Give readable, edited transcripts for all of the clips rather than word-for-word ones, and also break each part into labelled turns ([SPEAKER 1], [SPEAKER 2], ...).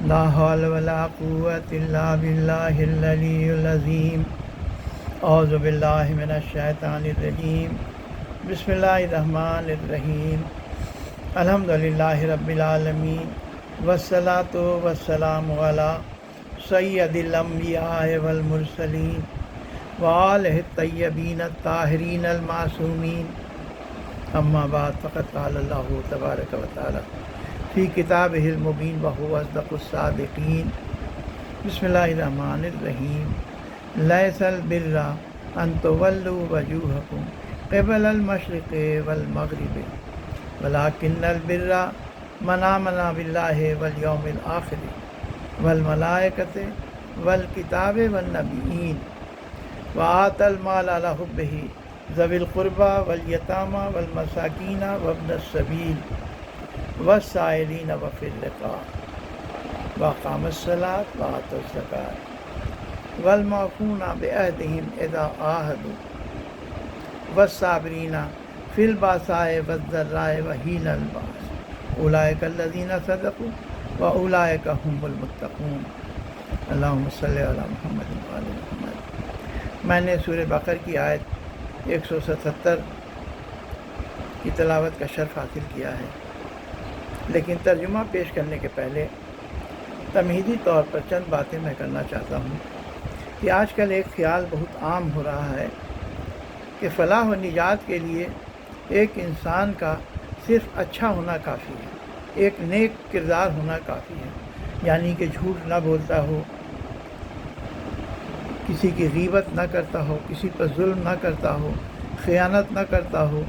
[SPEAKER 1] لا حول ولا قوة إلا بالله العلي العظيم اعوذ باللہ من الشیطان الرجیم بسم اللہ الرحمن الرحیم الحمد للہ رب العالمین والصلاة والسلام علی سید الانبیاء والمرسلین وآلہ الطیبین الطاہرین المعصومین اما بعد فقد قال اللہ تبارک و تعالی فی کتابہ المبین وہو اصدق الصادقین بسم اللہ الرحمن الرحیم لیس البر ان تولوا وجوہکم قبل المشرق والمغرب ولکن البر من آمن باللہ والیوم الآخر والملائکۃ والکتاب والنبیین وآتى المال على حبه ذوي القربى واليتامى والمساكين وابن السبيل والسائلين وفي الرقاب وأقام الصلاة وآتى الزكاة والموفون بعهدهم إذا عاهدوا والصابرين في البأساء والضراء وحين البأس أولئك الذين صدقوا وأولئك هم المتقون اللهم صل على محمد وعلى محمد۔ میں نے سورہ بقرہ کی آیت 177 کی تلاوت کا شرف حاصل کیا ہے، لیکن ترجمہ پیش کرنے کے پہلے تمہیدی طور پر چند باتیں میں کرنا چاہتا ہوں کہ آج کل ایک خیال بہت عام ہو رہا ہے کہ فلاح و نجات کے لیے ایک انسان کا صرف اچھا ہونا کافی ہے، ایک نیک کردار ہونا کافی ہے، یعنی کہ جھوٹ نہ بولتا ہو، کسی کی غیبت نہ کرتا ہو، کسی پر ظلم نہ کرتا ہو، خیانت نہ کرتا ہو،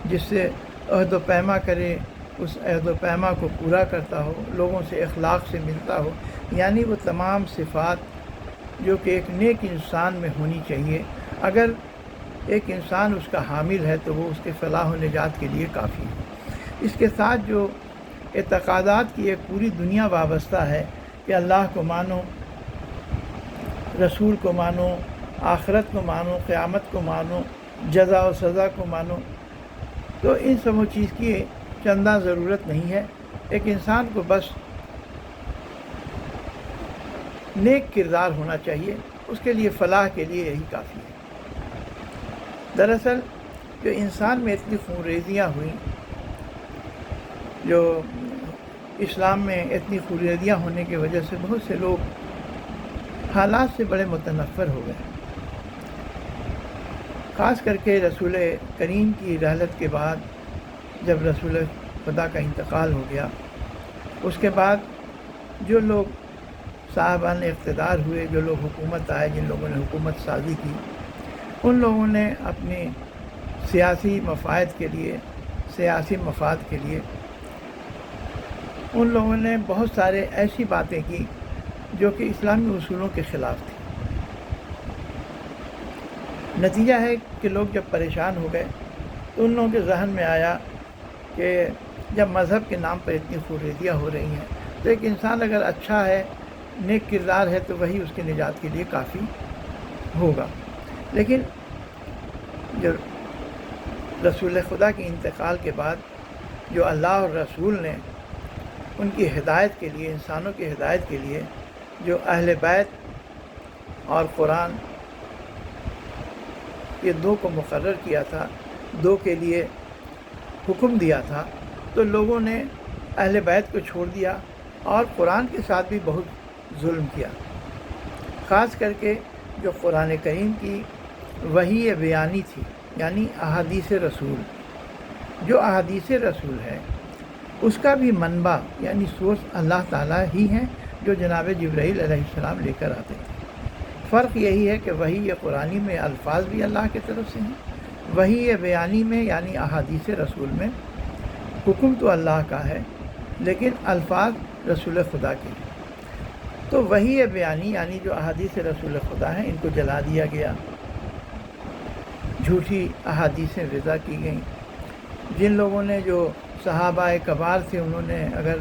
[SPEAKER 1] جس سے عہد و پیما کرے اس عہد و پیما کو پورا کرتا ہو، لوگوں سے اخلاق سے ملتا ہو، یعنی وہ تمام صفات جو کہ ایک نیک انسان میں ہونی چاہیے۔ اگر ایک انسان اس کا حامل ہے تو وہ اس کے فلاح و نجات کے لیے کافی ہے۔ اس کے ساتھ جو اعتقادات کی ایک پوری دنیا وابستہ ہے کہ اللہ کو مانو، رسول کو مانو، آخرت کو مانو، قیامت کو مانو، جزا و سزا کو مانو، تو ان سب چیز کی چندہ ضرورت نہیں ہے۔ ایک انسان کو بس نیک کردار ہونا چاہیے، اس کے لیے فلاح کے لیے یہی کافی ہے۔ دراصل جو انسان میں اتنی خونریزیاں ہوئیں، جو اسلام میں اتنی خونریزیاں ہونے کی وجہ سے بہت سے لوگ حالات سے بڑے متنفر ہو گئے، خاص کر کے رسول کریم کی رحلت کے بعد جب رسول خدا کا انتقال ہو گیا، اس کے بعد جو لوگ صاحبان اقتدار ہوئے، جو لوگ حکومت آئے، جن لوگوں نے حکومت سازی کی، ان لوگوں نے اپنے سیاسی مفاد کے لیے ان لوگوں نے بہت سارے ایسی باتیں کی جو کہ اسلامی اصولوں کے خلاف تھی۔ نتیجہ ہے کہ لوگ جب پریشان ہو گئے تو ان لوگوں کے ذہن میں آیا کہ جب مذہب کے نام پر اتنی خونریزیاں ہو رہی ہیں تو ایک انسان اگر اچھا ہے، نیک کردار ہے، تو وہی اس کی نجات کے لیے کافی ہوگا۔ لیکن جو رسول خدا کے انتقال کے بعد جو اللہ اور رسول نے ان کی ہدایت کے لیے، انسانوں کی ہدایت کے لیے جو اہل بیت اور قرآن یہ دو کو مقرر کیا تھا، دو کے لیے حکم دیا تھا، تو لوگوں نے اہل بیت کو چھوڑ دیا اور قرآن کے ساتھ بھی بہت ظلم کیا۔ خاص کر کے جو قرآن کریم کی وحی بیانی تھی، یعنی احادیث رسول، جو احادیث رسول ہے اس کا بھی منبع یعنی سورس اللہ تعالیٰ ہی ہیں، جو جناب جبرائیل علیہ السلام لے کر آتے تھے۔ فرق یہی ہے کہ وحی قرآنی میں الفاظ بھی اللہ کی طرف سے ہیں، وحی بیانی میں یعنی احادیث رسول میں حکم تو اللہ کا ہے لیکن الفاظ رسول خدا کے ہیں۔ تو وحی بیانی یعنی جو احادیث رسول خدا ہیں ان کو جلا دیا گیا، جھوٹی احادیثیں وضع کی گئیں۔ جن لوگوں نے جو صحابہ کبار تھے انہوں نے اگر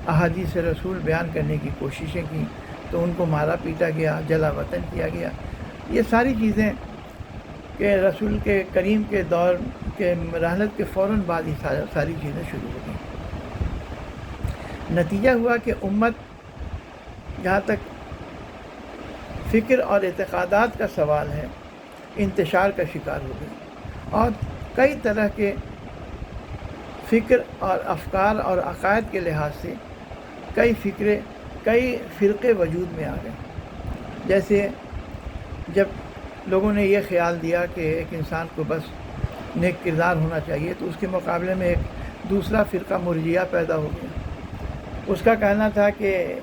[SPEAKER 1] احادیث رسول بیان کرنے کی کوششیں کی تو ان کو مارا پیٹا گیا، جلا وطن کیا گیا۔ یہ ساری چیزیں کہ رسول کے کریم کے دور کے رحلت کے فوراً بعد یہ ساری چیزیں شروع ہو گئیں۔ نتیجہ ہوا کہ امت جہاں تک فکر اور اعتقادات کا سوال ہے، انتشار کا شکار ہو گئی، اور کئی طرح کے فکر اور افکار اور عقائد کے لحاظ سے کئی فرقے وجود میں آ گئے۔ جیسے جب لوگوں نے یہ خیال دیا کہ ایک انسان کو بس نیک کردار ہونا چاہیے، تو اس کے مقابلے میں ایک دوسرا فرقہ مرجئہ پیدا ہو گیا۔ اس کا کہنا تھا کہ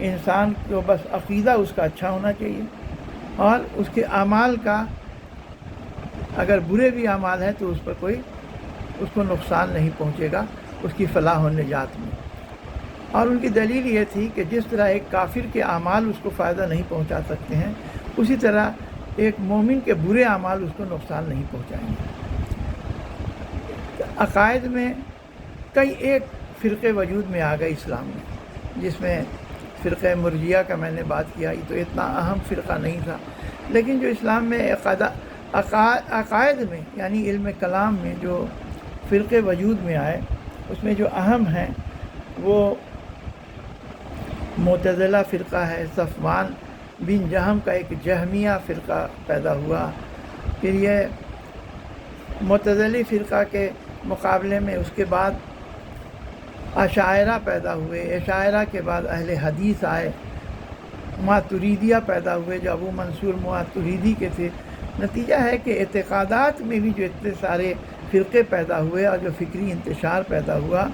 [SPEAKER 1] انسان کو بس عقیدہ اس کا اچھا ہونا چاہیے، اور اس کے اعمال کا اگر برے بھی اعمال ہیں تو اس کو نقصان نہیں پہنچے گا اس کی فلاح و نجات میں۔ اور ان کی دلیل یہ تھی کہ جس طرح ایک کافر کے اعمال اس کو فائدہ نہیں پہنچا سکتے ہیں، اسی طرح ایک مومن کے برے اعمال اس کو نقصان نہیں پہنچائیں گے۔ عقائد میں کئی ایک فرقے وجود میں آ گئے اسلام میں، جس میں فرقہ مرجئہ کا میں نے بات کیا، یہ تو اتنا اہم فرقہ نہیں تھا، لیکن جو اسلام میں عقائد میں یعنی علم کلام میں جو فرقے وجود میں آئے، اس میں جو اہم ہیں وہ معتزلہ فرقہ ہے، صفوان بن جہم کا ایک جہمیہ فرقہ پیدا ہوا۔ پھر یہ معتزلی فرقہ کے مقابلے میں اس کے بعد اشاعرہ پیدا ہوئے، اشاعرہ کے بعد اہل حدیث آئے، ماتریدیہ پیدا ہوئے جو ابو منصور ماتریدی کے تھے۔ نتیجہ ہے کہ اعتقادات میں بھی جو اتنے سارے فرقے پیدا ہوئے اور جو فکری انتشار پیدا ہوا،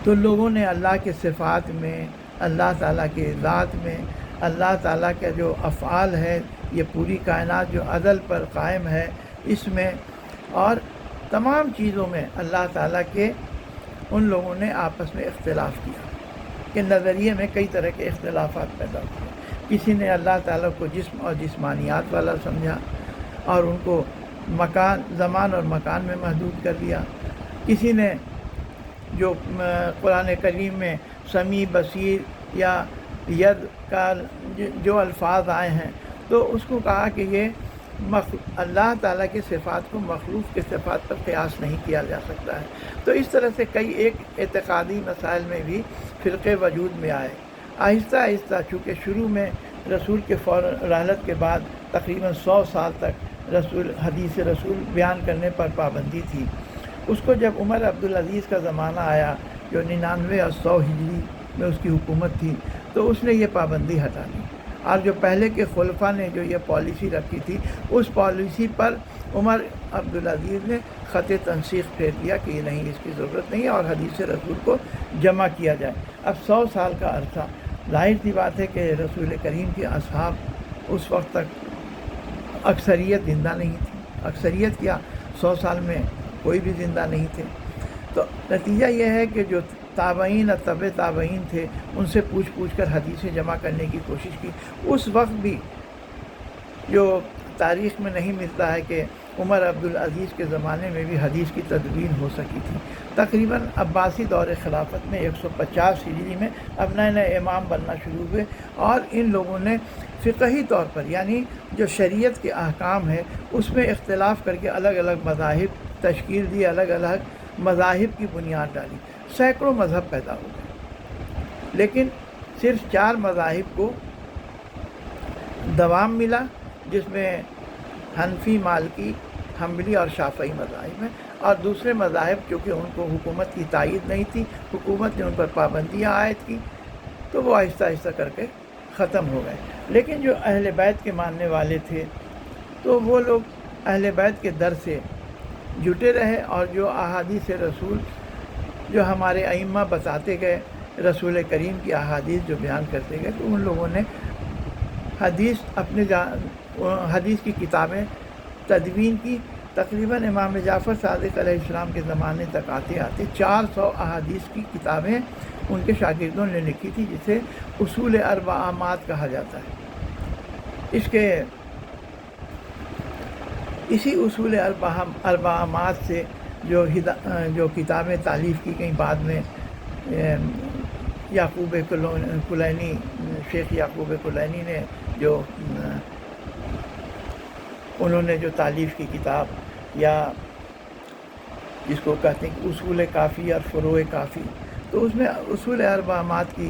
[SPEAKER 1] تو لوگوں نے اللہ کے صفات میں، اللہ تعالیٰ کے ذات میں، اللہ تعالیٰ کے جو افعال ہے، یہ پوری کائنات جو عدل پر قائم ہے اس میں، اور تمام چیزوں میں اللہ تعالیٰ کے، ان لوگوں نے آپس میں اختلاف کیا کہ نظریے میں کئی طرح کے اختلافات پیدا ہوئے۔ کسی نے اللہ تعالیٰ کو جسم اور جسمانیات والا سمجھا اور ان کو زمان اور مکان میں محدود کر دیا۔ کسی نے جو قرآن کریم میں سمیع، بصیر یا ید کا جو الفاظ آئے ہیں، تو اس کو کہا کہ یہ اللہ تعالیٰ کی صفات کو مخلوق کے صفات پر قیاس نہیں کیا جا سکتا ہے۔ تو اس طرح سے کئی ایک اعتقادی مسائل میں بھی فرقے وجود میں آئے۔ آہستہ آہستہ چونکہ شروع میں رسول کے رحلت کے بعد تقریباً 100 سال تک حدیث رسول بیان کرنے پر پابندی تھی، اس کو جب عمر عبدالعزیز کا زمانہ آیا جو 99 اور 100 ہجری میں اس کی حکومت تھی، تو اس نے یہ پابندی ہٹا دی، اور جو پہلے کے خلفاء نے جو یہ پالیسی رکھی تھی، اس پالیسی پر عمر عبدالعزیز نے خط تنسیخ پھیر دیا کہ یہ نہیں، اس کی ضرورت نہیں ہے، اور حدیث رسول کو جمع کیا جائے۔ اب 100 سال کا عرصہ، ظاہر سی بات ہے کہ رسول کریم کے اصحاب اس وقت تک اکثریت زندہ نہیں تھی، اکثریت کیا 100 سال میں کوئی بھی زندہ نہیں تھے۔ تو نتیجہ یہ ہے کہ جو تابعین اور طبع تابعین تھے، ان سے پوچھ کر حدیثیں جمع کرنے کی کوشش کی۔ اس وقت بھی جو تاریخ میں نہیں ملتا ہے کہ عمر عبدالعزیز کے زمانے میں بھی حدیث کی تدوین ہو سکی تھی۔ تقریباً عباسی دور خلافت میں 150 ہجری میں اب نئے نئے امام بننا شروع ہوئے، اور ان لوگوں نے فقہی طور پر یعنی جو شریعت کے احکام ہے اس میں اختلاف کر کے الگ الگ مذاہب تشکیل دی، الگ الگ مذاہب کی بنیاد ڈالی، سینکڑوں مذہب پیدا ہو گئے، لیکن صرف 4 مذاہب کو دوام ملا، جس میں حنفی، مالکی، حنبلی اور شافعی مذاہب ہیں، اور دوسرے مذاہب کیونکہ ان کو حکومت کی تائید نہیں تھی، حکومت نے ان پر پابندیاں عائد کی، تو وہ آہستہ آہستہ کر کے ختم ہو گئے۔ لیکن جو اہل بیت کے ماننے والے تھے تو وہ لوگ اہل بیت کے در سے جٹے رہے، اور جو احادیث رسول جو ہمارے ائمہ بتاتے گئے، رسول کریم کی احادیث جو بیان کرتے گئے، تو ان لوگوں نے حدیث کی کتابیں تدوین کی۔ تقریباً امام جعفر صادق علیہ السلام کے زمانے تک آتے آتے 400 احادیث کی کتابیں ان کے شاگردوں نے لکھی تھی، جسے اصول اربعامات کہا جاتا ہے۔ اسی اصول اربعامات سے جو کتابیں تالیف کی گئیں، بعد میں یعقوب کلینی، شیخ یعقوب کلینی نے جو انہوں نے جو تالیف کی کتاب، یا جس کو کہتے ہیں کہ اصول کافی اور فروع کافی، تو اس میں اصول اربعامات کی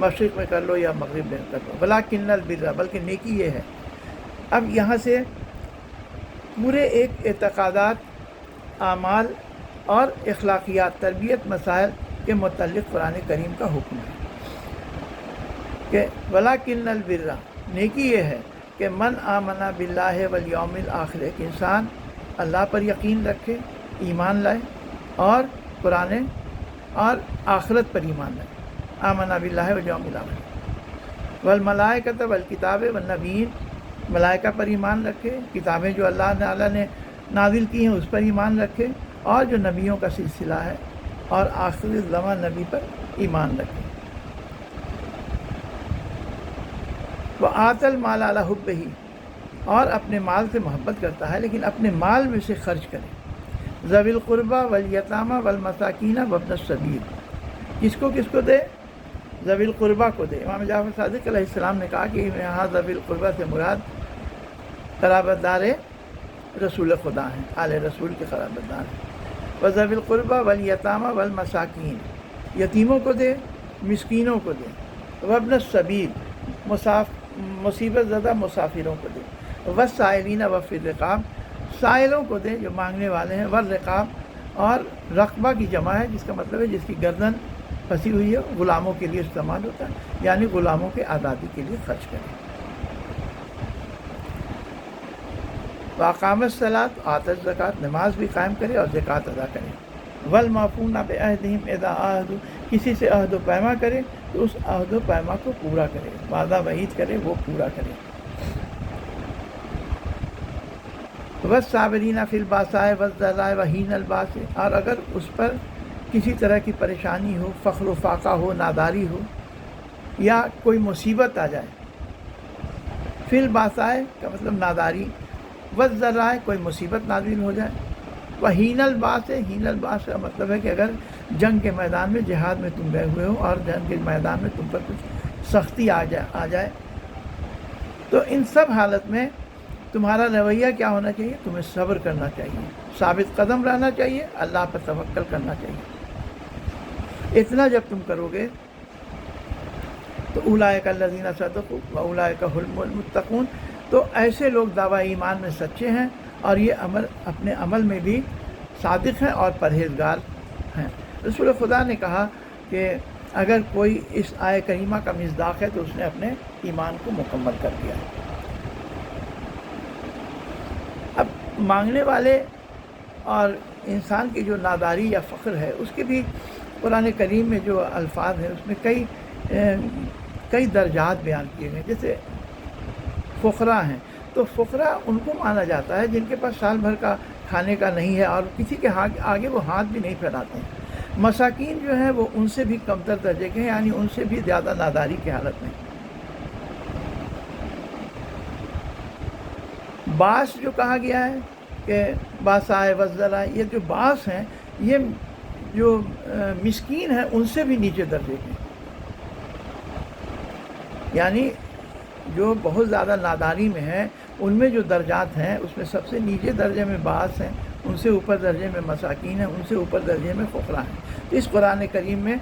[SPEAKER 1] مشرق میں کر لو یا مغرب میں کر لو، ولیکن البر، بلکہ نیکی یہ ہے۔ اب یہاں سے پورے ایک اعتقادات، اعمال اور اخلاقیات، تربیت مسائل کے متعلق قرآن کریم کا حکم ہے کہ ولیکن البر، نیکی یہ ہے کہ من آمن باللہ والیوم الآخر، کہ انسان اللہ پر یقین رکھے، ایمان لائے، اور قرآن اور آخرت پر ایمان لائے، آمن باللہ والیوم الآخر، والملائکۃ والکتاب والنبیین، ملائکہ پر ایمان رکھے، کتابیں جو اللہ تعالیٰ نے نازل کی ہیں اس پر ایمان رکھے، اور جو نبیوں کا سلسلہ ہے، اور آخر زمان نبی پر ایمان رکھے۔ وآت المال علی حبہ، اور اپنے مال سے محبت کرتا ہے لیکن اپنے مال میں سے خرچ کرے، ذوی القربى والیتامى والمساکین وابن السبیل، کس کو دے؟ ذوی القربہ کو دے۔ امام جعفر صادق علیہ السلام نے کہا کہ یہاں ذوی القربہ سے مراد قرابت دار رسول خدا ہیں، آل رسول کے قرابت دار ہیں۔ وذوی القربى والیتامى والمساکین، یتیموں کو دے، مسکینوں کو دے، وابن السبیل، مصیبت زدہ مسافروں کو دے، والسائلین وفی الرقاب، سائلوں کو دے جو مانگنے والے ہیں، والرقاب، اور رقبہ کی جمع ہے جس کا مطلب ہے جس کی گردن پھنسی ہوئی ہے، غلاموں کے لیے استعمال ہوتا ہے، یعنی غلاموں کے آزادی کے لیے خرچ کریں۔ واقام الصلاۃ، آتا الزکوٰۃ، نماز بھی قائم کرے اور زکوٰۃ ادا کرے۔ والموفون بعہدہم اذا عاہدوا، کسی سے عہد و پیما کرے تو اس عہد و پیما کو پورا کرے، وعدہ وعید کرے وہ پورا کرے۔ والصابرین فی الباساء والضراء وحین الباس، اور اگر اس پر کسی طرح کی پریشانی ہو، فقر و فاقہ ہو، ناداری ہو، یا کوئی مصیبت آ جائے، فی الباساء کا مطلب ناداری، والضراء کوئی مصیبت نازل ہو جائے، وحین الباس، ہین الباس کا مطلب ہے کہ اگر جنگ کے میدان میں، جہاد میں تم گئے ہوئے ہو اور جنگ کے میدان میں تم پر کچھ سختی آ جائے تو ان سب حالت میں تمہارا رویہ کیا ہونا چاہیے؟ تمہیں صبر کرنا چاہیے، ثابت قدم رہنا چاہیے، اللہ پر توکل کرنا چاہیے۔ اتنا جب تم کرو گے تو اولئک الذین صدقوا واولئک هم المتقون، تو ایسے لوگ دعویٰ ایمان میں سچے ہیں اور یہ اپنے عمل میں بھی صادق ہیں اور پرہیزگار ہیں۔ رسول خدا نے کہا کہ اگر کوئی اس آیہ کریمہ کا مصداق ہے تو اس نے اپنے ایمان کو مکمل کر دیا۔ اب مانگنے والے اور انسان کی جو ناداری یا فقر ہے اس کے بھی قرآن کریم میں جو الفاظ ہیں اس میں کئی درجات بیان کیے گئے۔ جیسے فقراء ہیں تو فقراء ان کو مانا جاتا ہے جن کے پاس سال بھر کا کھانے کا نہیں ہے اور کسی کے آگے وہ ہاتھ بھی نہیں پھیلاتے ہیں۔ مساکین جو ہیں وہ ان سے بھی کمتر درجے کے ہیں، یعنی ان سے بھی زیادہ ناداری کی حالت میں۔ باس جو کہا گیا ہے کہ باسائے وزرا، یہ جو باس ہیں یہ جو مسکین ہیں ان سے بھی نیچے درجے کے، یعنی جو بہت زیادہ ناداری میں ہیں ان میں جو درجات ہیں اس میں سب سے نیچے درجے میں باس ہیں، ان سے اوپر درجے میں مساکین ہیں، ان سے اوپر درجے میں فقراء ہیں۔ تو اس قرآن کریم میں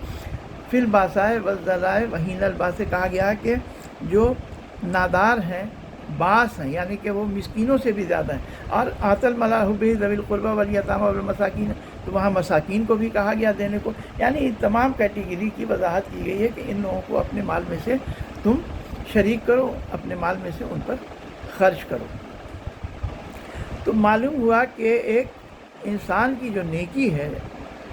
[SPEAKER 1] فی الباساء والضراء وحین الباس سے کہا گیا کہ جو نادار ہیں، باس ہیں، یعنی کہ وہ مسکینوں سے بھی زیادہ ہیں۔ اور آت المال علی حبہ ذوی القربى والیتامى والمساکین، تو وہاں مساکین کو بھی کہا گیا دینے کو، یعنی تمام کیٹیگری کی وضاحت کی گئی ہے کہ ان لوگوں کو اپنے مال میں سے تم شریک کرو، اپنے مال میں سے ان پر خرچ کرو۔ تو معلوم ہوا کہ ایک انسان کی جو نیکی ہے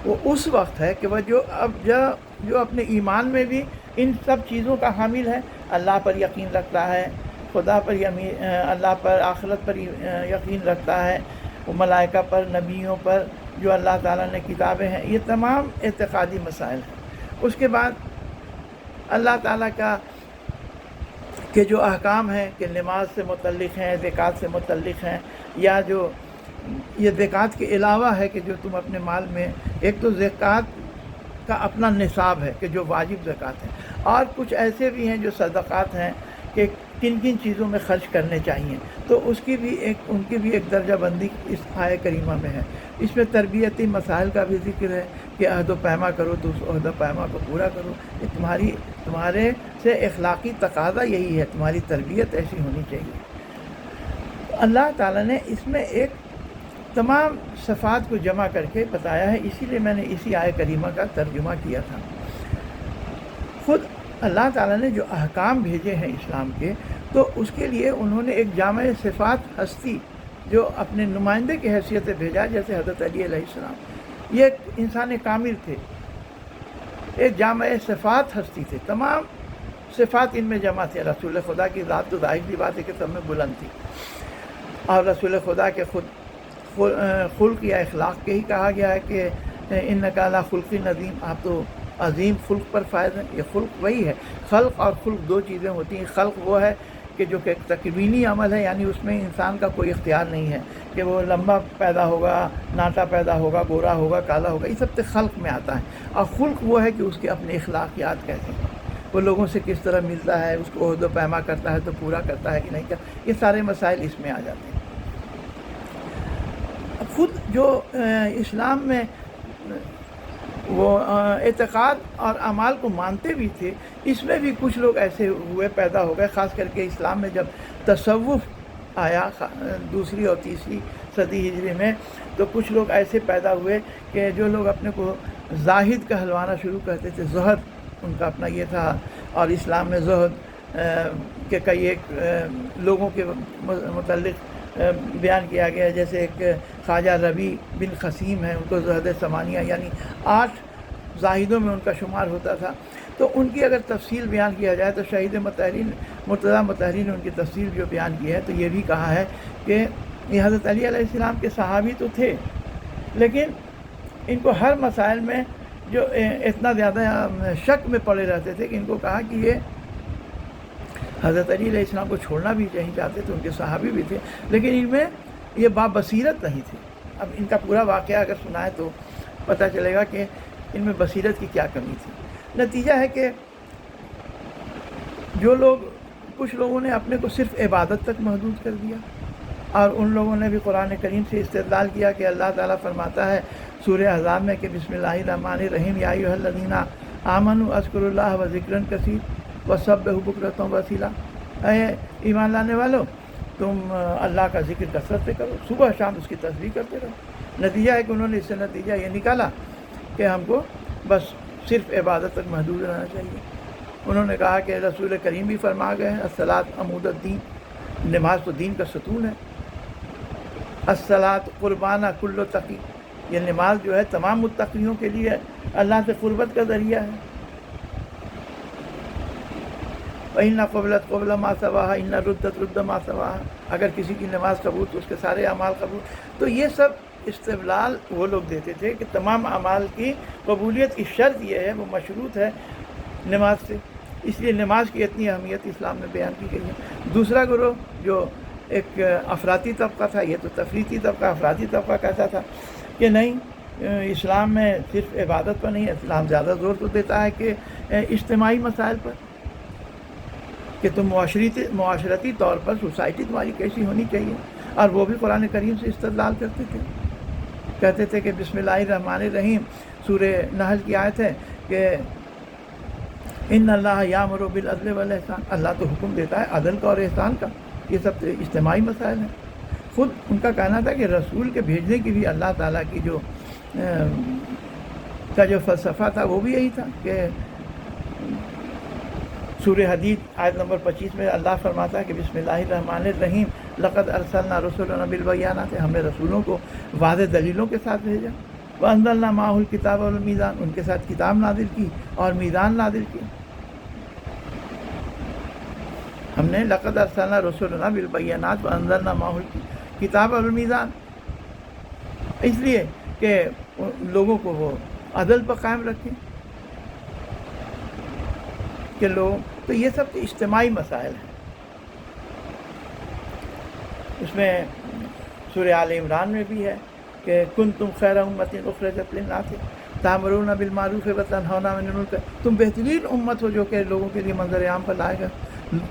[SPEAKER 1] وہ اس وقت ہے کہ وہ جو اپنے ایمان میں بھی ان سب چیزوں کا حامل ہے، اللہ پر یقین رکھتا ہے، خدا پر اللہ پر، آخرت پر یقین رکھتا ہے، وہ ملائکہ پر، نبیوں پر، جو اللہ تعالیٰ نے کتابیں ہیں، یہ تمام اعتقادی مسائل ہیں۔ اس کے بعد اللہ تعالیٰ کا کہ جو احکام ہیں کہ نماز سے متعلق ہیں، زکوٰۃ سے متعلق ہیں، یا جو یہ زکوٰۃ کے علاوہ ہے کہ جو تم اپنے مال میں، ایک تو زکوٰۃ کا اپنا نصاب ہے کہ جو واجب زکوٰۃ ہے، اور کچھ ایسے بھی ہیں جو صدقات ہیں کہ کن کن چیزوں میں خرچ کرنے چاہیے، تو ان کی بھی ایک درجہ بندی اس آیہ کریمہ میں ہے۔ اس میں تربیتی مسائل کا بھی ذکر ہے کہ عہد و پیما کرو تو اس عہد و پیما کو پورا کرو۔ یہ تمہارے سے اخلاقی تقاضا یہی ہے، تمہاری تربیت ایسی ہونی چاہیے۔ اللہ تعالیٰ نے اس میں ایک تمام صفات کو جمع کر کے بتایا ہے، اسی لیے میں نے اسی آیہ کریمہ کا ترجمہ کیا تھا۔ خود اللہ تعالیٰ نے جو احکام بھیجے ہیں اسلام کے، تو اس کے لیے انہوں نے ایک جامع صفات ہستی جو اپنے نمائندے کی حیثیت سے بھیجا، جیسے حضرت علی علیہ السلام، یہ ایک انسان کامل تھے، ایک جامع صفات ہستی تھے، تمام صفات ان میں جمع تھے۔ رسول خدا کی ذات تو ظاہر سی بات ہے کہ سب میں بلند تھی، اور رسول خدا کے خود خلق یا اخلاق کے ہی کہا گیا ہے کہ انک علی خلق عظیم، آپ تو عظیم خلق پر فائز ہیں۔ یہ خلق وہی ہے، خلق اور خلق دو چیزیں ہوتی ہیں۔ خلق وہ ہے کہ جو کہ تکوینی عمل ہے، یعنی اس میں انسان کا کوئی اختیار نہیں ہے کہ وہ لمبا پیدا ہوگا، ناٹا پیدا ہوگا، گورا ہوگا، کالا ہوگا، یہ سب تو خلق میں آتا ہے۔ اور خلق وہ ہے کہ اس کے اپنے اخلاقیات کیسے ہیں، وہ لوگوں سے کس طرح ملتا ہے، اس کو عہد و پیما کرتا ہے تو پورا کرتا ہے کہ نہیں کرتا، یہ سارے مسائل اس میں آ جاتے ہیں۔ خود جو اسلام میں وہ اعتقاد اور اعمال کو مانتے بھی تھے، اس میں بھی کچھ لوگ ایسے ہوئے پیدا ہو گئے، خاص کر کے اسلام میں جب تصوف آیا دوسری اور تیسری صدی ہجری میں، تو کچھ لوگ ایسے پیدا ہوئے کہ جو لوگ اپنے کو زاہد کہلوانا شروع کرتے تھے، زہد ان کا اپنا یہ تھا۔ اور اسلام میں زہد کے کئی ایک لوگوں کے متعلق بیان کیا گیا، جیسے ایک خواجہ ربیع بن خسیم ہیں، ان کو زہد ثمانیہ یعنی 8 زاہدوں میں ان کا شمار ہوتا تھا۔ تو ان کی اگر تفصیل بیان کیا جائے تو شہید مرتضیٰ مطہری نے ان کی تفصیل جو بیان کی ہے، تو یہ بھی کہا ہے کہ یہ حضرت علی علیہ السلام کے صحابی تو تھے، لیکن ان کو ہر مسائل میں جو اتنا زیادہ شک میں پڑے رہتے تھے کہ ان کو کہا کہ یہ حضرت علی علیہ السلام کو چھوڑنا بھی نہیں چاہتے تھے، ان کے صحابی بھی تھے، لیکن ان میں یہ بابصیرت نہیں تھی۔ اب ان کا پورا واقعہ اگر سنائے تو پتہ چلے گا کہ ان میں بصیرت کی کیا کمی تھی۔ نتیجہ ہے کہ کچھ لوگوں نے اپنے کو صرف عبادت تک محدود کر دیا، اور ان لوگوں نے بھی قرآن کریم سے استدلال کیا کہ اللہ تعالیٰ فرماتا ہے سورہ احزاب میں کہ بسم اللہ الرحمن الرحیم، یا ایھا الذین آمنوا اذکروا اللہ ذکرا کثیرا وسبحوا بکرۃ واصیلا، اے ایمان لانے والو تم اللہ کا ذکر کثرت سے کرو، صبح شام اس کی تسبیح کرتے رہو۔ نتیجہ ہے کہ انہوں نے اس سے نتیجہ یہ نکالا کہ ہم کو بس صرف عبادت تک محدود رہنا چاہیے۔ انہوں نے کہا کہ رسول کریم بھی فرما گئے ہیں الصلاۃ عمود الدین، نماز تو دین کا ستون ہے، الصلاۃ قربانہ کل تقی، یہ نماز جو ہے تمام متقیوں کے لیے اللہ سے قربت کا ذریعہ ہے۔ وَإِنَّ قُبِلَتْ قُبْلَ مَا سَوَاهَا إِنَّ رُدَّتْ رُدَّ مَا سَوَاهَا، اگر کسی کی نماز قبول تو اس کے سارے اعمال قبول۔ تو یہ سب استدلال وہ لوگ دیتے تھے کہ تمام اعمال کی قبولیت کی شرط یہ ہے، وہ مشروط ہے نماز سے، اس لیے نماز کی اتنی اہمیت اسلام میں بیان کی گئی ہے۔ دوسرا گروہ جو ایک افراطی طبقہ تھا، یہ تو تفریطی طبقہ، افراطی طبقہ کہتا تھا کہ نہیں، اسلام میں صرف عبادت پر نہیں، اسلام زیادہ زور تو دیتا ہے کہ اجتماعی مسائل پر، کہ تم معاشرتی طور پر سوسائٹی تمہاری کیسی ہونی چاہیے، اور وہ بھی قرآن کریم سے استدلال کرتے تھے، کہتے تھے کہ بسم اللہ الرحمن الرحیم، سورہ نحل کی آیت ہے کہ ان اللہ یامر بالعدل والاحسان، اللہ تو حکم دیتا ہے عدل کا اور احسان کا، یہ سب اجتماعی مسائل ہیں۔ خود ان کا کہنا تھا کہ رسول کے بھیجنے کی بھی اللہ تعالیٰ کی جو فلسفہ تھا وہ بھی یہی تھا کہ سورہ حدید آیت نمبر 25 میں اللہ فرماتا ہے کہ بسم اللہ الرحمن الرحیم لقد ارسلنا رسلنا بالبینات، ہم نے رسولوں کو واضح دلیلوں کے ساتھ بھیجا، وانزلنا معہ الکتاب والمیزان، ان کے ساتھ کتاب نازل کی اور میزان نازل کی۔ ہم نے لقد ارسلنا رسلنا بالبینات وانزلنا معہ الکتاب والمیزان، اس لیے کہ لوگوں کو وہ عدل پر قائم رکھیں کہ لوگ، تو یہ سب اجتماعی مسائل ہیں۔ اس میں سورہ آل عمران میں بھی ہے کہ کنتم خیر امۃ اخرجت للناس تأمرون بالمعروف وتنہون عن المنکر، تم بہترین امت ہو جو کہ لوگوں کے لیے منظر عام پر لائے گا،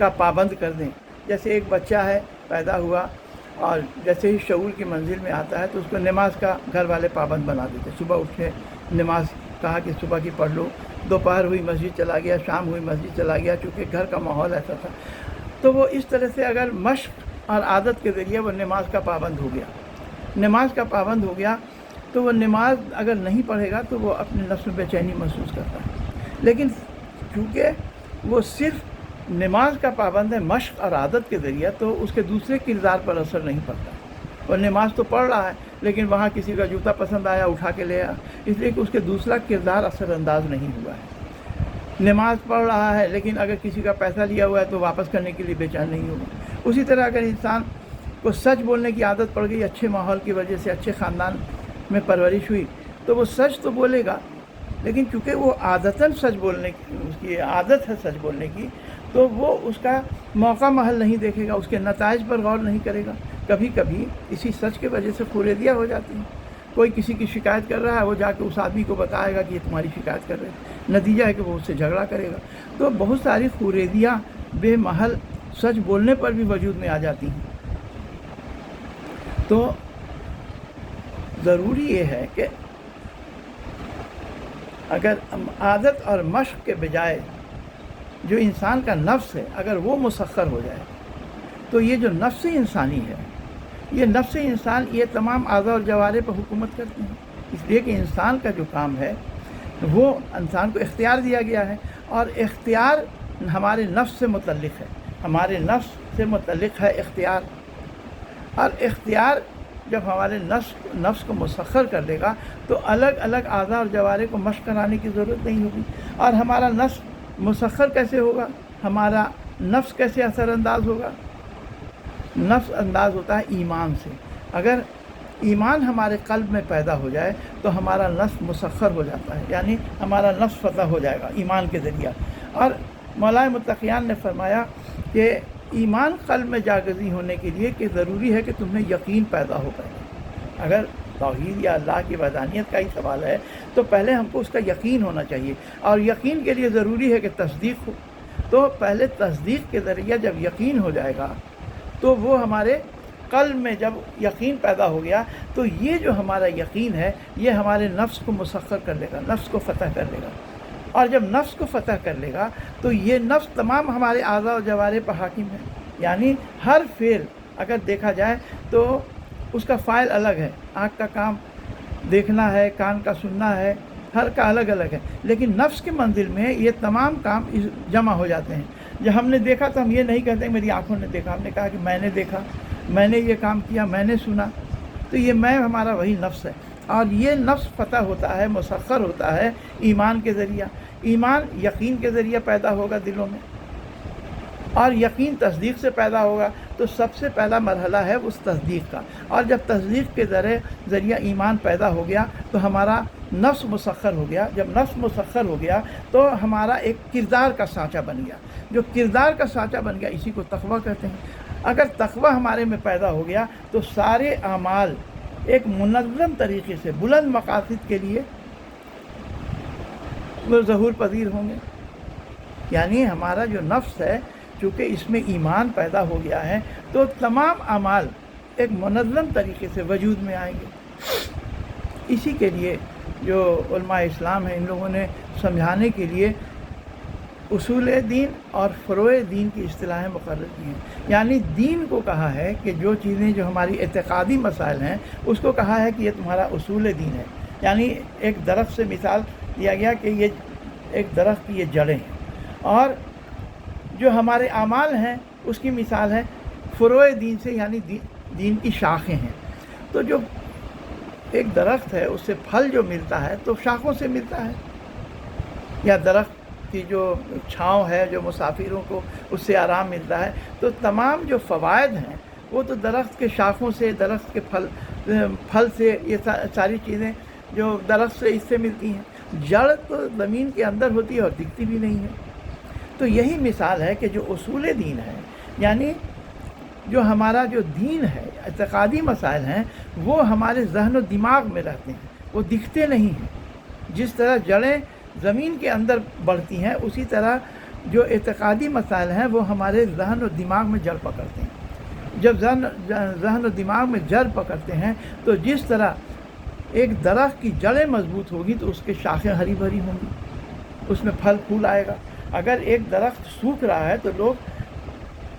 [SPEAKER 1] کا پابند کر دیں. جیسے ایک بچہ ہے پیدا ہوا اور جیسے ہی شعور کی منزل میں آتا ہے تو اس کو نماز کا گھر والے پابند بنا دیتے. صبح اٹھ کے نماز کہا کہ صبح کی پڑھ لو، دوپہر ہوئی مسجد چلا گیا، شام ہوئی مسجد چلا گیا، چونکہ گھر کا ماحول ایسا تھا. تو وہ اس طرح سے اگر مشق اور عادت کے ذریعے وہ نماز کا پابند ہو گیا، نماز کا پابند ہو گیا تو وہ نماز اگر نہیں پڑھے گا تو وہ اپنے نفس میں بے چینی محسوس کرتا ہے. لیکن چونکہ وہ صرف نماز کا پابند ہے مشق اور عادت کے ذریعے، تو اس کے دوسرے کردار پر اثر نہیں پڑتا. وہ نماز تو پڑھ رہا ہے لیکن وہاں کسی کا جوتا پسند آیا اٹھا کے لے آیا، اس لیے کہ اس کے دوسرا کردار اثر انداز نہیں ہوا ہے. نماز پڑھ رہا ہے لیکن اگر کسی کا پیسہ لیا ہوا ہے تو واپس کرنے کے لیے بے چین نہیں ہوگا. اسی طرح اگر انسان کو سچ بولنے کی عادت پڑ گئی، اچھے ماحول کی وجہ سے اچھے خاندان میں پرورش ہوئی، تو وہ سچ تو بولے گا، لیکن چونکہ وہ عادتاً سچ بولنے کی اس کی عادت ہے سچ بولنے کی، تو وہ اس کا موقع محل نہیں دیکھے گا، اس کے نتائج پر غور نہیں کرے گا. کبھی کبھی اسی سچ کی وجہ سے خوریدیاں ہو جاتی ہیں. کوئی کسی کی شکایت کر رہا ہے، وہ جا کے اس آدمی کو بتائے گا کہ یہ تمہاری شکایت کر رہے ہیں، نتیجہ ہے کہ وہ اس سے جھگڑا کرے گا. تو بہت ساری خوریدیاں بے محل سچ بولنے پر بھی وجود میں آ جاتی ہیں. تو ضروری یہ ہے کہ اگر عادت اور مشق کے بجائے جو انسان کا نفس ہے اگر وہ مسخر ہو جائے تو یہ جو نفس انسانی ہے، یہ نفس انسان یہ تمام اعضاء اور جوارح پر حکومت کرتے ہیں. اس لیے کہ انسان کا جو کام ہے وہ انسان کو اختیار دیا گیا ہے، اور اختیار ہمارے نفس سے متعلق ہے. ہمارے نفس سے متعلق ہے اختیار، اور اختیار جب ہمارے نفس کو مسخر کر لے گا تو الگ الگ اعضاء اور جوارح کو مشق کرانے کی ضرورت نہیں ہوگی. اور ہمارا نفس مسخر کیسے ہوگا؟ ہمارا نفس کیسے اثر انداز ہوگا؟ نفس انداز ہوتا ہے ایمان سے. اگر ایمان ہمارے قلب میں پیدا ہو جائے تو ہمارا نفس مسخر ہو جاتا ہے، یعنی ہمارا نفس فتح ہو جائے گا ایمان کے ذریعہ. اور مولا متقیان نے فرمایا کہ ایمان قلب میں جاگزی ہونے کے لیے کہ ضروری ہے کہ تمہیں یقین پیدا ہو پائے. اگر توحید یا اللہ کی وحدانیت کا ہی سوال ہے تو پہلے ہم کو اس کا یقین ہونا چاہیے، اور یقین کے لیے ضروری ہے کہ تصدیق ہو. تو پہلے تصدیق کے ذریعہ جب یقین ہو جائے گا تو وہ ہمارے قلب میں جب یقین پیدا ہو گیا تو یہ جو ہمارا یقین ہے یہ ہمارے نفس کو مسخر کر لے گا، نفس کو فتح کر لے گا. اور جب نفس کو فتح کر لے گا تو یہ نفس تمام ہمارے اعضاء و جوارح پر حاکم ہے. یعنی ہر فعل اگر دیکھا جائے تو اس کا فاعل الگ ہے. آنکھ کا کام دیکھنا ہے، کان کا سننا ہے، ہر کا الگ الگ ہے، لیکن نفس کی منزل میں یہ تمام کام جمع ہو جاتے ہیں. جب ہم نے دیکھا تو ہم یہ نہیں کہتے میری آنکھوں نے دیکھا، ہم نے کہا کہ میں نے دیکھا، میں نے یہ کام کیا، میں نے سنا. تو یہ میں ہمارا وہی نفس ہے، اور یہ نفس فتح ہوتا ہے، مسخر ہوتا ہے ایمان کے ذریعہ. ایمان یقین کے ذریعہ پیدا ہوگا دلوں میں، اور یقین تصدیق سے پیدا ہوگا. تو سب سے پہلا مرحلہ ہے اس تصدیق کا. اور جب تصدیق کے ذریعہ ایمان پیدا ہو گیا تو ہمارا نفس مسخر ہو گیا. جب نفس مسخر ہو گیا تو ہمارا ایک کردار کا سانچہ بن گیا. جو کردار کا سانچہ بن گیا اسی کو تقویٰ کہتے ہیں. اگر تقویٰ ہمارے میں پیدا ہو گیا تو سارے اعمال ایک منظم طریقے سے بلند مقاصد کے لیے وہ ظہور پذیر ہوں گے. یعنی ہمارا جو نفس ہے چونکہ اس میں ایمان پیدا ہو گیا ہے تو تمام اعمال ایک منظم طریقے سے وجود میں آئیں گے. اسی کے لیے جو علماء اسلام ہیں ان لوگوں نے سمجھانے کے لیے اصول دین اور فروع دین کی اصطلاحیں مقرر کی ہیں. یعنی دین کو کہا ہے کہ جو چیزیں جو ہماری اعتقادی مسائل ہیں اس کو کہا ہے کہ یہ تمہارا اصول دین ہے. یعنی ایک درخت سے مثال دیا گیا کہ یہ ایک درخت کی یہ جڑیں ہیں، اور جو ہمارے اعمال ہیں اس کی مثال ہے فروع دین سے، یعنی دین کی شاخیں ہیں. تو جو ایک درخت ہے اس سے پھل جو ملتا ہے تو شاخوں سے ملتا ہے، یا درخت کی جو چھاؤں ہے جو مسافروں کو اس سے آرام ملتا ہے. تو تمام جو فوائد ہیں وہ تو درخت کے شاخوں سے، درخت کے پھل سے، یہ ساری چیزیں جو درخت سے اس سے ملتی ہیں. جڑ تو زمین کے اندر ہوتی ہے اور دکھتی بھی نہیں ہے. تو یہی مثال ہے کہ جو اصول دین ہے، یعنی جو ہمارا جو دین ہے، اعتقادی مسائل ہیں، وہ ہمارے ذہن و دماغ میں رہتے ہیں، وہ دکھتے نہیں ہیں. جس طرح جڑیں زمین کے اندر بڑھتی ہیں اسی طرح جو اعتقادی مسائل ہیں وہ ہمارے ذہن اور دماغ میں جڑ پکڑتے ہیں۔ جب ذہن اور دماغ میں جڑ پکڑتے ہیں تو جس طرح ایک درخت کی جڑیں مضبوط ہوگی تو اس کے شاخیں ہری بھری ہوں گی، اس میں پھل پھول آئے گا۔ اگر ایک درخت سوکھ رہا ہے تو لوگ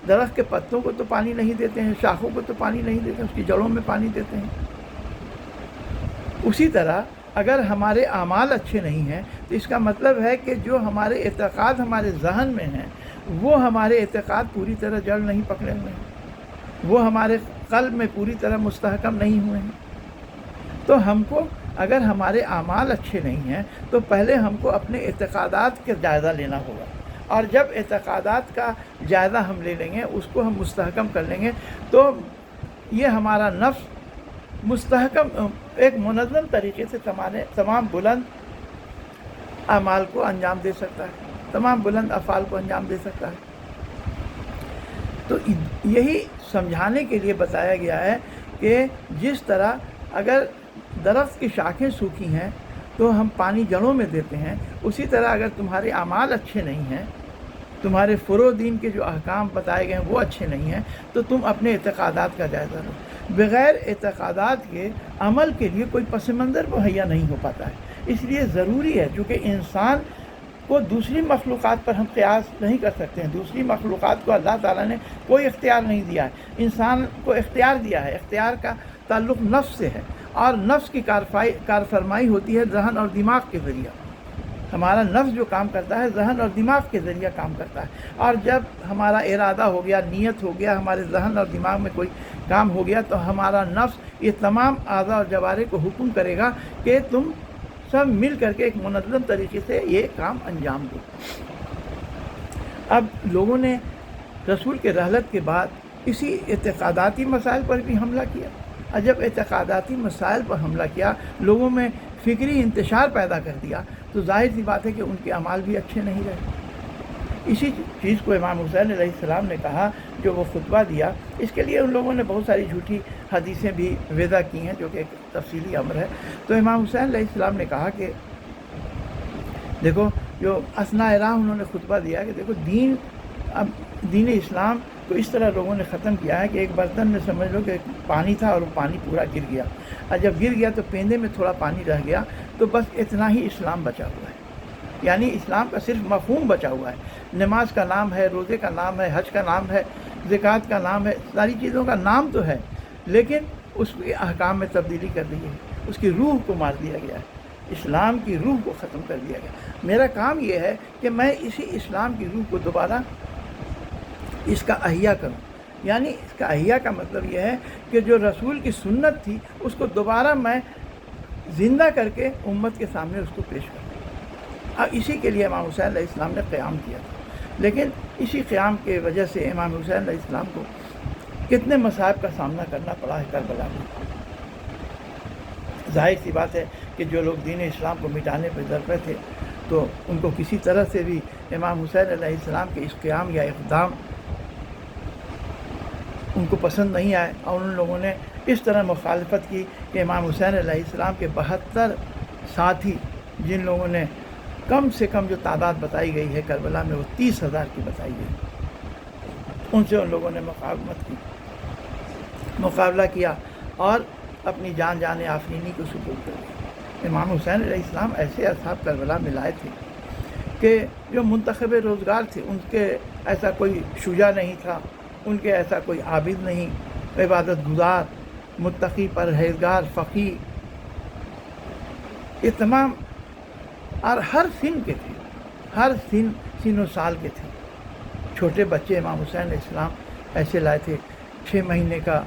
[SPEAKER 1] درخت کے پتوں کو تو پانی نہیں دیتے ہیں، شاخوں کو تو پانی نہیں دیتے ہیں، اس کی جڑوں میں پانی دیتے ہیں۔ اسی طرح اگر ہمارے اعمال اچھے نہیں ہیں تو اس کا مطلب ہے کہ جو ہمارے اعتقاد ہمارے ذہن میں ہیں وہ ہمارے اعتقاد پوری طرح جڑ نہیں پکڑے ہوئے ہیں، وہ ہمارے قلب میں پوری طرح مستحکم نہیں ہوئے ہیں۔ تو ہم کو اگر ہمارے اعمال اچھے نہیں ہیں تو پہلے ہم کو اپنے اعتقادات کا جائزہ لینا ہوگا، اور جب اعتقادات کا جائزہ ہم لے لیں گے، اس کو ہم مستحکم کر لیں گے، تو یہ ہمارا نفس مستحکم ایک منظم طریقے سے تمام بلند اعمال کو انجام دے سکتا ہے، تمام بلند افعال کو انجام دے سکتا ہے۔ تو یہی سمجھانے کے لیے بتایا گیا ہے کہ جس طرح اگر درخت کی شاخیں سوکھی ہیں تو ہم پانی جڑوں میں دیتے ہیں، اسی طرح اگر تمہارے اعمال اچھے نہیں ہیں، تمہارے فروع دین کے جو احکام بتائے گئے ہیں وہ اچھے نہیں ہیں، تو تم اپنے اعتقادات کا جائزہ لو۔ بغیر اعتقادات کے عمل کے لیے کوئی پس منظر مہیا نہیں ہو پاتا ہے۔ اس لیے ضروری ہے، چونکہ انسان کو دوسری مخلوقات پر ہم قیاس نہیں کر سکتے ہیں، دوسری مخلوقات کو اللہ تعالیٰ نے کوئی اختیار نہیں دیا ہے، انسان کو اختیار دیا ہے۔ اختیار کا تعلق نفس سے ہے، اور نفس کی کارفرمائی ہوتی ہے ذہن اور دماغ کے ذریعہ۔ ہمارا نفس جو کام کرتا ہے ذہن اور دماغ کے ذریعہ کام کرتا ہے، اور جب ہمارا ارادہ ہو گیا، نیت ہو گیا، ہمارے ذہن اور دماغ میں کوئی کام ہو گیا، تو ہمارا نفس یہ تمام اعضاء اور جوارح کو حکم کرے گا کہ تم سب مل کر کے ایک منظم طریقے سے یہ کام انجام دو۔ اب لوگوں نے رسول کے رحلت کے بعد اسی اعتقاداتی مسائل پر بھی حملہ کیا، اور جب اعتقاداتی مسائل پر حملہ کیا، لوگوں میں فکری انتشار پیدا کر دیا، تو ظاہر سی بات ہے کہ ان کے اعمال بھی اچھے نہیں رہے۔ اسی چیز کو امام حسین علیہ السلام نے کہا جو وہ خطبہ دیا، اس کے لیے ان لوگوں نے بہت ساری جھوٹی حدیثیں بھی وضع کی ہیں جو کہ ایک تفصیلی امر ہے۔ تو امام حسین علیہ السلام نے کہا کہ دیکھو، جو اثناء راہ انہوں نے خطبہ دیا کہ دیکھو دین اسلام کو اس طرح لوگوں نے ختم کیا ہے کہ ایک برتن میں سمجھ لو کہ پانی تھا اور وہ پانی پورا گر گیا، اور جب گر گیا تو پیندے میں تھوڑا پانی رہ گیا، تو بس اتنا ہی اسلام بچا ہوا ہے۔ یعنی اسلام کا صرف مفہوم بچا ہوا ہے، نماز کا نام ہے، روزے کا نام ہے، حج کا نام ہے، زکوٰۃ کا نام ہے، ساری چیزوں کا نام تو ہے، لیکن اس کے احکام میں تبدیلی کر دی ہے، اس کی روح کو مار دیا گیا ہے، اسلام کی روح کو ختم کر دیا گیا۔ میرا کام یہ ہے کہ میں اسی اسلام کی روح کو دوبارہ اس کا احیا کروں، یعنی اس کا احیا کا مطلب یہ ہے کہ جو رسول کی سنت تھی اس کو دوبارہ میں زندہ کر کے امت کے سامنے اس کو پیش کروں۔ اور اسی کے لیے امام حسین علیہ السلام نے قیام کیا تھا، لیکن اسی قیام کی وجہ سے امام حسین علیہ السلام کو کتنے مصائب کا سامنا کرنا پڑا ہے کربلا میں۔ ظاہر سی بات ہے کہ جو لوگ دین اسلام کو مٹانے پہ درپے تھے تو ان کو کسی طرح سے بھی امام حسین علیہ السلام کے اس قیام یا اقدام ان کو پسند نہیں آئے، اور ان لوگوں نے اس طرح مخالفت کی کہ امام حسین علیہ السلام کے 72 ساتھی، جن لوگوں نے کم سے کم جو تعداد بتائی گئی ہے کربلا میں وہ 30,000 کی بتائی گئی، ان سے ان لوگوں نے مقابلہ کیا اور اپنی جان آفرینی کو سپرد کر دیا۔ امام حسین علیہ السلام ایسے اصحاب کربلا میں لائے تھے کہ جو منتخب روزگار تھے، ان کے ایسا کوئی شجاع نہیں تھا، ان کے ایسا کوئی عابد نہیں، عبادت گزار، متقی، پرہیزگار، فقی، یہ تمام، اور ہر سن کے تھے، ہر سن و سال کے تھے۔ چھوٹے بچے امام حسین علیہ السلام ایسے لائے تھے، 6 مہینے کا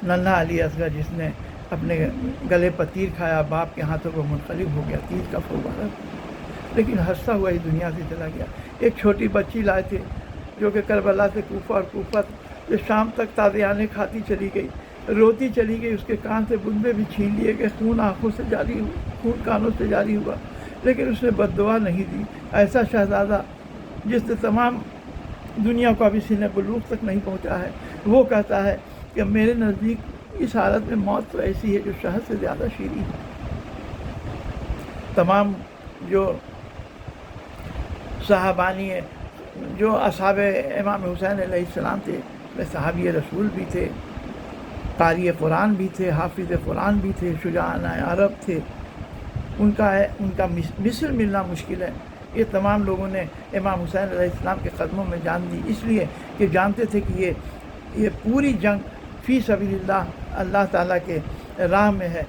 [SPEAKER 1] ننھا علی اصغر جس نے اپنے گلے پر تیر کھایا، باپ کے ہاتھوں کو منقلب ہو گیا، تیر کا فوارہ، لیکن ہنستا ہوا ہی دنیا سے چلا گیا۔ ایک چھوٹی بچی لائے تھے جو کہ کربلا سے کوفہ اور کوفہ جو شام تک تازیانے کھاتی چلی گئی، روتی چلی گئی، اس کے کان سے بندے بھی چھین لیے گئے، خون آنکھوں سے جاری ہوا، خون کانوں سے جاری ہوا، لیکن اس نے بد دعا نہیں دی۔ ایسا شہزادہ جس نے تمام دنیا کو ابھی سن بلوغ تک نہیں پہنچا ہے، وہ کہتا ہے کہ میرے نزدیک اس حالت میں موت تو ایسی ہے جو شہد سے زیادہ شیریں ہے۔ تمام جو صحابانی جو اصحاب امام حسین علیہ السلام تھے وہ صحابی رسول بھی تھے، قاری قرآن بھی تھے، حافظ قرآن بھی تھے، شجاعانہ عرب تھے، ان کا مثل ملنا مشکل ہے۔ یہ تمام لوگوں نے امام حسین علیہ السلام کے قدموں میں جان دی، اس لیے کہ جانتے تھے کہ یہ پوری جنگ فی سبیل اللہ تعالیٰ کے راہ میں ہے،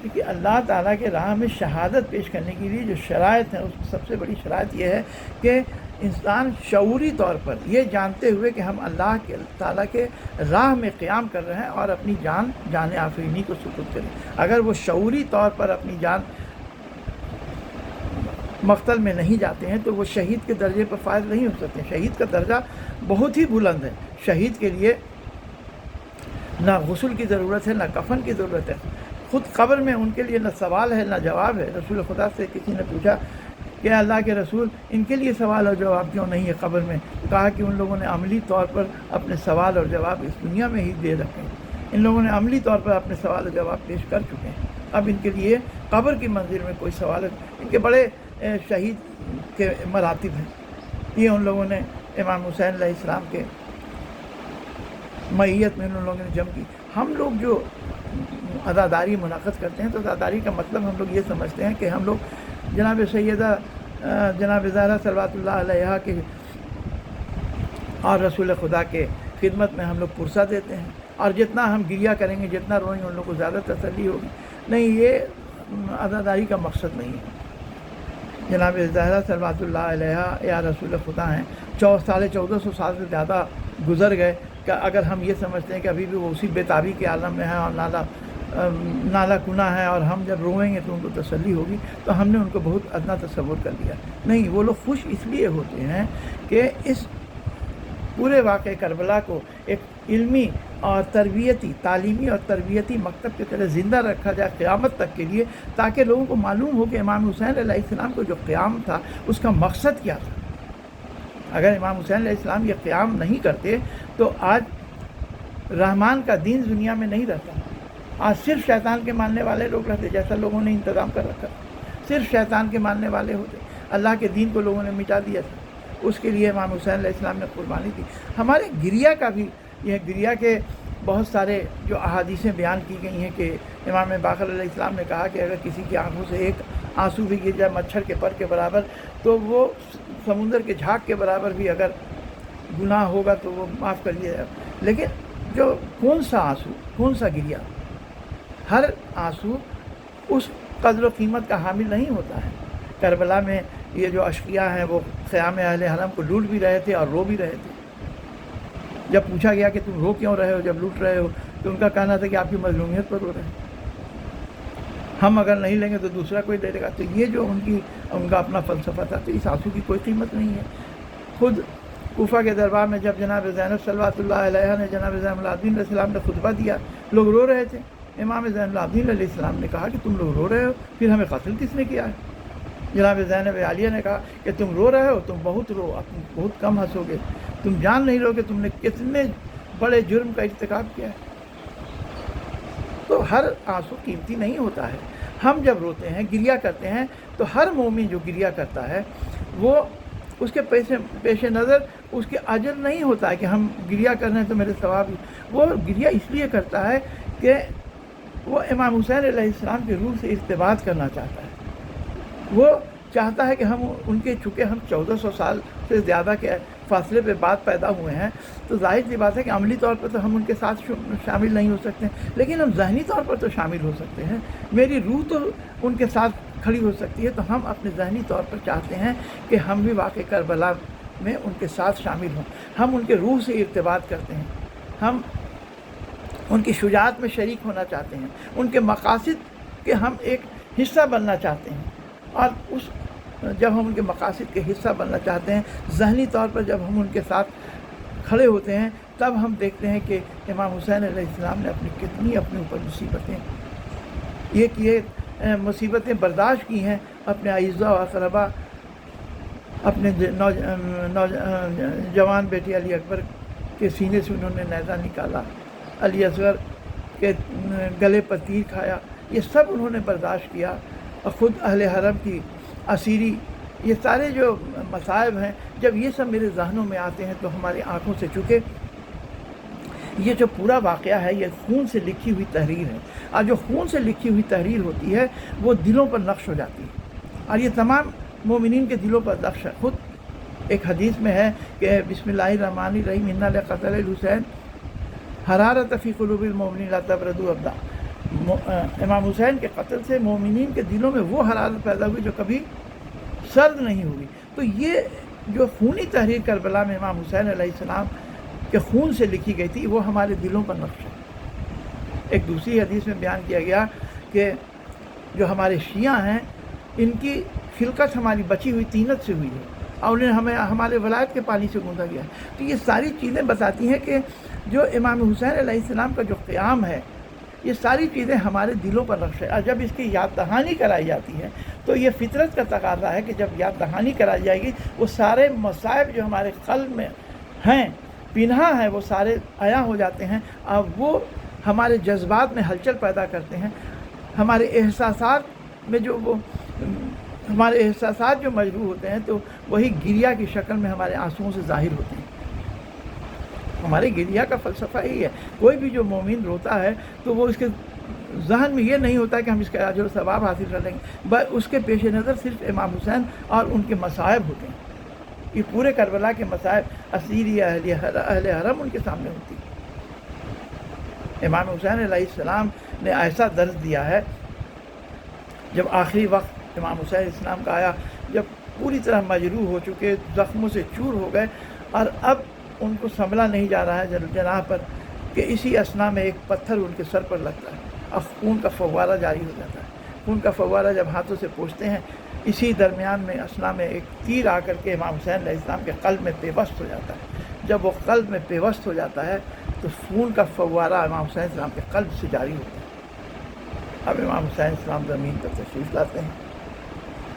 [SPEAKER 1] کیونکہ اللہ تعالیٰ کے راہ میں شہادت پیش کرنے کے لیے جو شرائط ہیں، اس کی سب سے بڑی شرائط یہ ہے کہ انسان شعوری طور پر یہ جانتے ہوئے کہ ہم اللہ کے تعالیٰ کے راہ میں قیام کر رہے ہیں اور اپنی جان آفرینی کو سپرد کریں۔ اگر وہ شعوری طور پر اپنی جان مقتل میں نہیں جاتے ہیں تو وہ شہید کے درجے پر فائز نہیں ہو سکتے۔ شہید کا درجہ بہت ہی بلند ہے۔ شہید کے لیے نہ غسل کی ضرورت ہے، نہ کفن کی ضرورت ہے، خود قبر میں ان کے لیے نہ سوال ہے نہ جواب ہے۔ رسول خدا سے کسی نے پوچھا کہ اللہ کے رسول ان کے لیے سوال اور جواب کیوں نہیں ہے قبر میں؟ کہا کہ ان لوگوں نے عملی طور پر اپنے سوال اور جواب اس دنیا میں ہی دے رکھے ہیں، ان لوگوں نے عملی طور پر اپنے سوال اور جواب پیش کر چکے ہیں، اب ان کے لیے قبر کی منزل میں کوئی سوال، ان کے بڑے شہید کے مراتب ہیں۔ یہ ان لوگوں نے امام حسین علیہ السلام کے معیت میں ان لوگوں نے جم کی۔ ہم لوگ جو عزاداری منعقد کرتے ہیں تو عزاداری کا مطلب ہم لوگ یہ سمجھتے ہیں کہ ہم لوگ جناب سیدہ جناب زہرا صلوات اللہ علیہا کے اور رسول خدا کے خدمت میں ہم لوگ پرسہ دیتے ہیں، اور جتنا ہم گریہ کریں گے، جتنا روئیں گے، ان لوگوں کو زیادہ تسلی ہوگی۔ نہیں، یہ عزاداری کا مقصد نہیں ہے۔ جناب زہرا صلوات اللہ علیہا یا رسول خدا ہیں، 1450 سال سے زیادہ گزر گئے کہ اگر ہم یہ سمجھتے ہیں کہ ابھی بھی وہ اسی بے تابی کے عالم میں ہیں اور نالا کنا ہے، اور ہم جب روئیں گے تو ان کو تسلی ہوگی، تو ہم نے ان کو بہت ادنا تصور کر لیا۔ نہیں، وہ لوگ خوش اس لیے ہوتے ہیں کہ اس پورے واقعہ کربلا کو ایک علمی اور تربیتی، تعلیمی اور تربیتی مکتب کی طرح زندہ رکھا جائے قیامت تک کے لیے، تاکہ لوگوں کو معلوم ہو کہ امام حسین علیہ السلام کو جو قیام تھا اس کا مقصد کیا تھا۔ اگر امام حسین علیہ السلام یہ قیام نہیں کرتے تو آج رحمان کا دین دنیا میں نہیں رہتا، آج صرف شیطان کے ماننے والے لوگ رہتے، جیسا لوگوں نے انتظام کر رکھا، صرف شیطان کے ماننے والے ہوتے، اللہ کے دین کو لوگوں نے مٹا دیا تھا۔ اس کے لیے امام حسین علیہ السلام نے قربانی دی۔ ہمارے گریہ کا بھی یہ گریہ کے بہت سارے جو احادیثیں بیان کی گئی ہیں کہ امام باقر علیہ السلام نے کہا کہ اگر کسی کی آنکھوں سے ایک آنسو بھی گر جائے مچھر کے پر کے برابر تو وہ سمندر کے جھاگ کے برابر بھی اگر گناہ ہوگا تو وہ معاف کر لیا جائے۔ لیکن جو کون سا آنسو، کون سا گریہ، ہر آنسو اس قدر و قیمت کا حامل نہیں ہوتا ہے۔ کربلا میں یہ جو اشقیاء ہیں وہ خیام اہل حرم کو لوٹ بھی رہے تھے اور رو بھی رہے تھے۔ جب پوچھا گیا کہ تم رو کیوں رہے ہو جب لوٹ رہے ہو، تو ان کا کہنا تھا کہ آپ کی مظلومیت پر رو رہے ہیں، ہم اگر نہیں لیں گے تو دوسرا کوئی لے گا۔ تو یہ جو ان کا اپنا فلسفہ تھا، تو اس آنسو کی کوئی قیمت نہیں ہے۔ خود کوفہ کے دربار میں جب جناب زینب صلوات اللہ علیہ نے جناب زین العابدین علیہ السلام نے خطبہ دیا، لوگ رو رہے تھے۔ امام زین العابدین علیہ السلام نے کہا کہ تم لوگ رو رہے ہو، پھر ہمیں قتل کس نے کیا ہے؟ جناب زینب عالیہ نے کہا کہ تم رو رہے ہو، تم بہت رو، تم بہت کم ہنسو گے، تم جان نہیں لو کہ تم نے کتنے بڑے جرم کا ارتکاب کیا ہے۔ تو ہر آنسو قیمتی نہیں ہوتا ہے۔ ہم جب روتے ہیں، گریہ کرتے ہیں، تو ہر مومن جو گریہ کرتا ہے وہ اس کے پیش نظر اس کے اجر نہیں ہوتا ہے کہ ہم گریہ کر رہے ہیں تو میرے ثواب، وہ گریہ اس لیے کرتا ہے کہ وہ امام حسین علیہ السلام کی روح سے ارتباط کرنا چاہتا ہے۔ وہ چاہتا ہے کہ ہم ان کے، چونکہ ہم 1400 سال سے زیادہ کے فاصلے پہ بعد پیدا ہوئے ہیں، تو ظاہر سی بات ہے کہ عملی طور پر تو ہم ان کے ساتھ شامل نہیں ہو سکتے، لیکن ہم ذہنی طور پر تو شامل ہو سکتے ہیں۔ میری روح تو ان کے ساتھ کھڑی ہو سکتی ہے، تو ہم اپنے ذہنی طور پر چاہتے ہیں کہ ہم بھی واقع کربلا میں ان کے ساتھ شامل ہوں۔ ہم ان کے روح سے ارتباط کرتے ہیں، ہم ان کی شجاعت میں شریک ہونا چاہتے ہیں، ان کے مقاصد کے ہم ایک حصہ بننا چاہتے ہیں۔ اور جب ہم ان کے مقاصد کے حصہ بننا چاہتے ہیں، ذہنی طور پر جب ہم ان کے ساتھ کھڑے ہوتے ہیں، تب ہم دیکھتے ہیں کہ امام حسین علیہ السلام نے کتنی اپنے اوپر مصیبتیں برداشت کی ہیں، اپنے اعزاء و اقربا، اپنے جوان بیٹے علی اکبر کے سینے سے انہوں نے نیزہ نکالا، علی اصغر کے گلے پر تیر کھایا، یہ سب انہوں نے برداشت کیا، اور خود اہل حرم کی اسیری یہ سارے جو مصائب ہیں جب یہ سب میرے ذہنوں میں آتے ہیں تو ہماری آنکھوں سے، چونکہ یہ جو پورا واقعہ ہے یہ خون سے لکھی ہوئی تحریر ہے، اور جو خون سے لکھی ہوئی تحریر ہوتی ہے وہ دلوں پر نقش ہو جاتی ہے، اور یہ تمام مومنین کے دلوں پر نقش ہے۔ خود ایک حدیث میں ہے کہ بسم اللہ الرحمن الرحیم انا لقتل الحسین حرارت فی قلوب المؤمنین لا تبردوا ابدا۔ امام حسین کے قتل سے مومنین کے دلوں میں وہ حرارت پیدا ہوئی جو کبھی سرد نہیں ہوئی۔ تو یہ جو خونی تحریر کربلا میں امام حسین علیہ السلام کے خون سے لکھی گئی تھی وہ ہمارے دلوں پر نقش ہے۔ ایک دوسری حدیث میں بیان کیا گیا کہ جو ہمارے شیعہ ہیں ان کی خلقت ہماری بچی ہوئی طینت سے ہوئی ہے، اور انہیں ہمیں ہمارے ولایت کے پانی سے گوندا گیا ہے۔ تو یہ ساری چیزیں بتاتی ہیں کہ جو امام حسین علیہ السلام کا جو قیام ہے یہ ساری چیزیں ہمارے دلوں پر نقش ہے، اور جب اس کی یاد دہانی کرائی جاتی ہے تو یہ فطرت کا تقاضا ہے کہ جب یاد دہانی کرائی جائے گی وہ سارے مصائب جو ہمارے قلب میں ہیں، پنہاں ہیں، وہ سارے عیاں ہو جاتے ہیں، اور وہ ہمارے جذبات میں ہلچل پیدا کرتے ہیں، ہمارے احساسات میں جو وہ ہمارے احساسات جو مجروح ہوتے ہیں تو وہی گریہ کی شکل میں ہمارے آنسوؤں سے ظاہر ہوتے ہیں۔ ہمارے گریہ کا فلسفہ یہی ہے، کوئی بھی جو مومن روتا ہے تو وہ اس کے ذہن میں یہ نہیں ہوتا کہ ہم اس کا اجر و ثواب حاصل کر لیں گے، بس اس کے پیش نظر صرف امام حسین اور ان کے مصائب ہوتے ہیں۔ یہ پورے کربلا کے مصائب اسیری اہل حرم ان کے سامنے ہوتی ہے۔ امام حسین علیہ السلام نے ایسا درس دیا ہے، جب آخری وقت امام حسین علیہ السلام کا آیا، جب پوری طرح مجروح ہو چکے، زخموں سے چور ہو گئے، اور اب ان کو سنبھلا نہیں جا رہا ہے جناح پر، کہ اسی اثنا میں ایک پتھر ان کے سر پر لگتا ہے اور خون کا فوارہ جاری ہو جاتا ہے۔ خون کا فوارہ جب ہاتھوں سے پوچھتے ہیں، اسی درمیان میں اثنا میں ایک تیر آ کر کے امام حسین علیہ السلام کے قلب میں پیوست ہو جاتا ہے۔ جب وہ قلب میں پیوست ہو جاتا ہے تو خون کا فوارہ امام حسین السلام کے قلب سے جاری ہوتا ہے۔ اب امام حسین السلام زمین پر تشریف لاتے ہیں،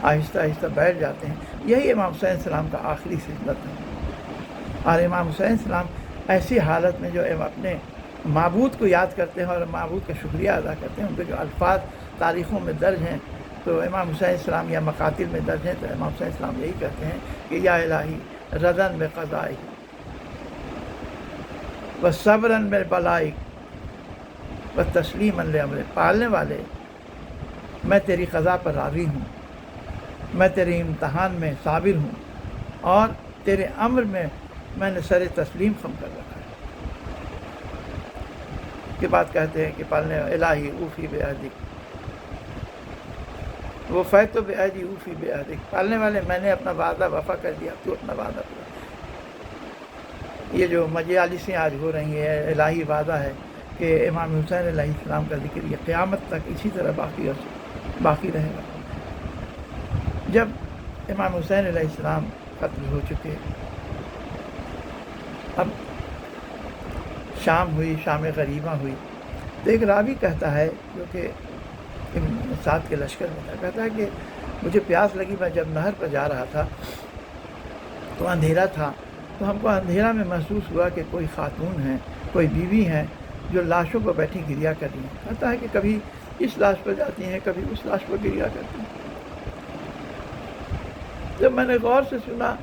[SPEAKER 1] آہستہ آہستہ بیٹھ جاتے ہیں۔ یہی امام حسین السلام کا آخری سجدت ہے، اور امام حسین السلام ایسی حالت میں جو اپنے معبود کو یاد کرتے ہیں اور معبود کا شکریہ ادا کرتے ہیں، ان کے جو الفاظ تاریخوں میں درج ہیں تو امام حسین السلام یا مقاتل میں درج ہیں، تو امام حسین السلام یہی کہتے ہیں کہ یا الہی رضاً بقضائی و صبراً ببلائی و تسلیماً لامرک۔ پالنے والے، میں تیری قضا پر راضی ہوں، میں تیرے امتحان میں صابر ہوں، اور تیرے امر میں میں نے سر تسلیم خم کر رکھا ہے۔ کے بعد کہتے ہیں کہ پالنے الہی اوفی بعہدک وہ فیت و بعہدی اوفی بعہدک۔ پالنے والے، میں نے اپنا وعدہ وفا کر دیا، تو اپنا وعدہ پورا۔ یہ جو مجالسیں آج ہو رہی ہیں، الہی وعدہ ہے کہ امام حسین علیہ السلام کا ذکر یہ قیامت تک اسی طرح باقی رہے گا۔ جب امام حسین علیہ السلام قتل ہو چکے، اب شام ہوئی، شام غریبہ ہوئی، تو ایک راوی کہتا ہے جو کہ ساتھ کے لشکر میں تھا، کہتا ہے کہ مجھے پیاس لگی، میں جب نہر پر جا رہا تھا تو اندھیرا تھا، تو ہم کو اندھیرا میں محسوس ہوا کہ کوئی خاتون ہیں، کوئی بیوی ہیں جو لاشوں پر بیٹھی گریہ کر رہی ہیں۔ کہتا ہے کہ کبھی اس لاش پر جاتی ہیں، کبھی اس لاش پر گریہ کرتی ہیں۔ جب میں نے غور سے سنا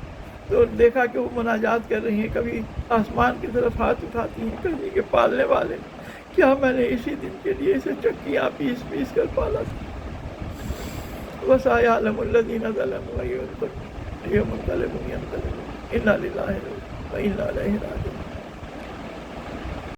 [SPEAKER 1] تو دیکھا کہ وہ مناجات کر رہی ہیں، کبھی آسمان کی طرف ہاتھ اٹھاتی ہیں، کبھی کہ پالنے والے، کیا میں نے اسی دن کے لیے اسے چکیاں پیس پیس کر پالا تھا۔ وَسَيَعْلَمُ الَّذِينَ ظَلَمُوا أَيُّ الْمُنقَلِبٍ يَنقَلِبُونَ إِنَّا لِلَّهِ وَإِنَّا إِلَيْهِ رَاجِعُونَ۔